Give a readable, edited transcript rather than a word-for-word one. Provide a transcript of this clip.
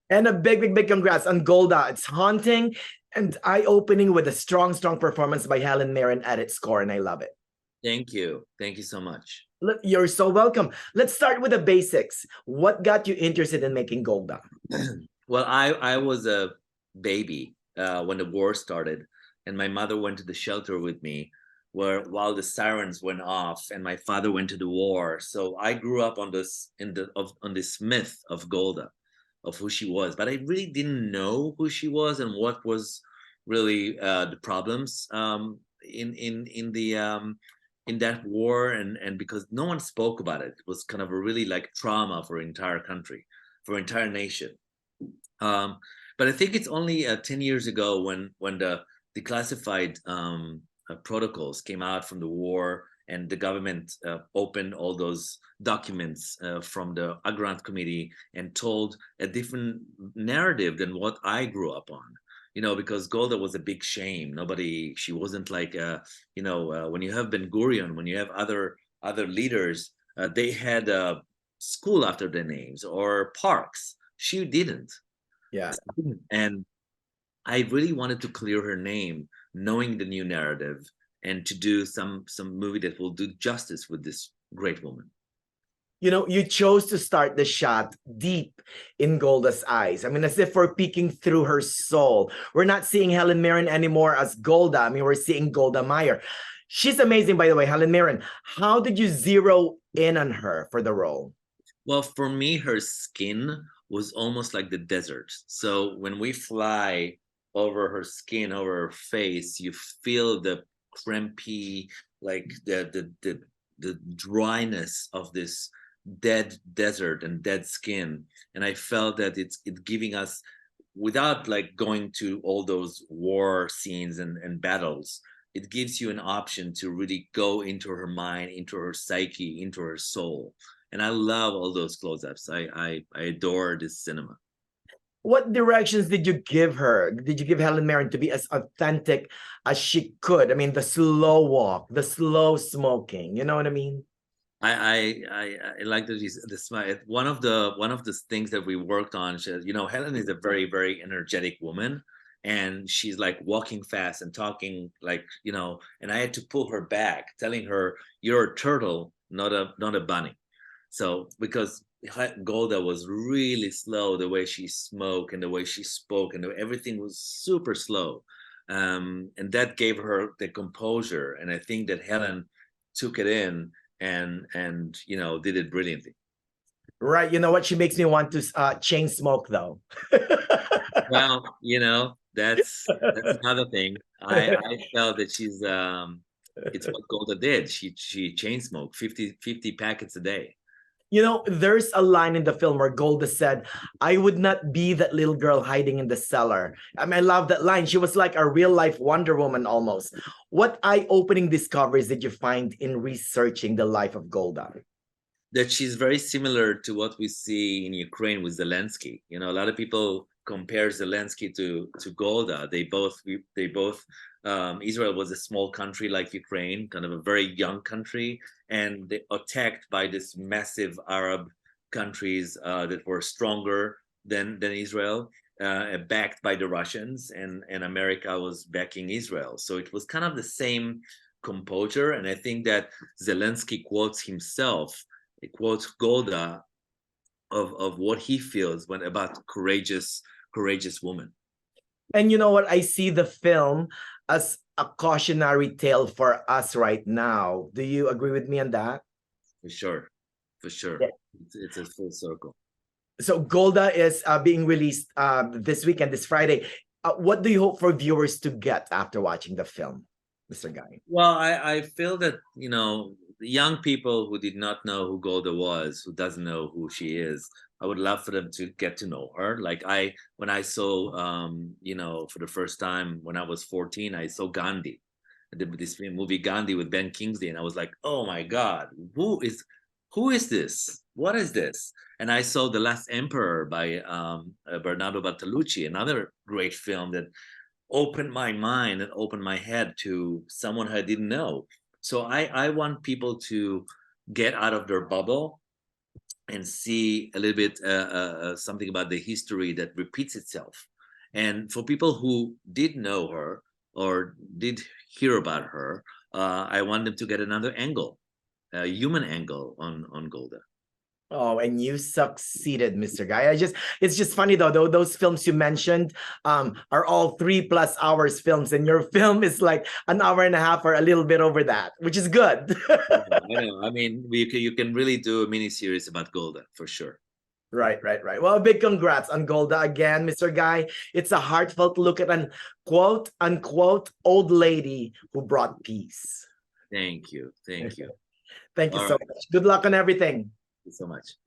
And a big, big, big congrats on Golda. It's haunting and eye-opening with a strong, strong performance by Helen Mirren at its core, and I love it. Thank you. Thank you so much. You're so welcome. Let's start with the basics. What got you interested in making Golda? Well, I was a baby when the war started, and my mother went to the shelter with me, where while the sirens went off, and my father went to the war. So I grew up on this myth of Golda, of who she was, but I really didn't know who she was and what was really the problems in that war, and because no one spoke about it, it was kind of a really like trauma for entire country, for entire nation. But I think it's only 10 years ago when the declassified protocols came out from the war, and the government opened all those documents from the Agrant Committee and told a different narrative than what I grew up on. Because Golda was a big shame. She wasn't like, when you have Ben Gurion, when you have other leaders, they had a school after their names or parks. She didn't. Yeah. And I really wanted to clear her name, knowing the new narrative, and to do some movie that will do justice with this great woman. You chose to start the shot deep in Golda's eyes. I mean, as if we're peeking through her soul. We're not seeing Helen Mirren anymore as Golda. I mean, we're seeing Golda Meir. She's amazing, by the way, Helen Mirren. How did you zero in on her for the role? Well, for me, her skin was almost like the desert. So when we fly over her skin, over her face, you feel the crampy, like the dryness of this dead desert and dead skin. And I felt that it's giving us, without like going to all those war scenes and battles, it gives you an option to really go into her mind, into her psyche, into her soul. And I love all those close-ups. I adore this cinema. What directions did you give her? Did you give Helen Mirren to be as authentic as she could? I mean, the slow walk, the slow smoking. You know what I mean? I like that this one of the things that we worked on. Helen is a very, very energetic woman, and she's like walking fast and talking like, and I had to pull her back, telling her, "You're a turtle, not a bunny." So because Golda was really slow, the way she smoked and the way she spoke, and everything was super slow, and that gave her the composure. And I think that Helen took it in and did it brilliantly. Right. You know what? She makes me want to chain smoke, though. Well, that's another thing. I felt that she's it's what Golda did. She chain smoked 50 packets a day. There's a line in the film where Golda said, "I would not be that little girl hiding in the cellar." I mean, I love that line. She was like a real life Wonder Woman almost. What eye-opening discoveries did you find in researching the life of Golda? That she's very similar to what we see in Ukraine with Zelensky. A lot of people compare Zelensky to Golda. They both Israel was a small country like Ukraine, kind of a very young country, and they attacked by this massive Arab countries that were stronger than Israel, backed by the Russians, and America was backing Israel. So it was kind of the same composure. And I think that Zelensky quotes himself. It quotes Golda of what he feels when about courageous woman. And you know what? I see the film as a cautionary tale for us right now. Do you agree with me on that? For sure. Yeah. It's a full circle. So Golda is being released this weekend, this Friday. What do you hope for viewers to get after watching the film, Mr. Guy? Well, I feel that, young people who did not know who Golda was, who doesn't know who she is, I would love for them to get to know her. Like when I saw, for the first time when I was 14, I saw Gandhi, this movie Gandhi with Ben Kingsley, and I was like, oh my God, who is this? What is this? And I saw The Last Emperor by Bernardo Bertolucci, another great film that opened my mind and opened my head to someone I didn't know. So I want people to get out of their bubble and see a little bit something about the history that repeats itself. And for people who did know her or did hear about her, I want them to get another angle, a human angle on Golda. Oh, and you succeeded, Mr. Guy. It's just funny though, those films you mentioned are all 3+ hours films, and your film is like an hour and a half or a little bit over that, which is good. I know. I mean, you can really do a mini series about Golda for sure. Right. Well, a big congrats on Golda again, Mr. Guy. It's a heartfelt look at an quote unquote old lady who brought peace. Thank you. Thank you so much. Good luck on everything. Thank you so much.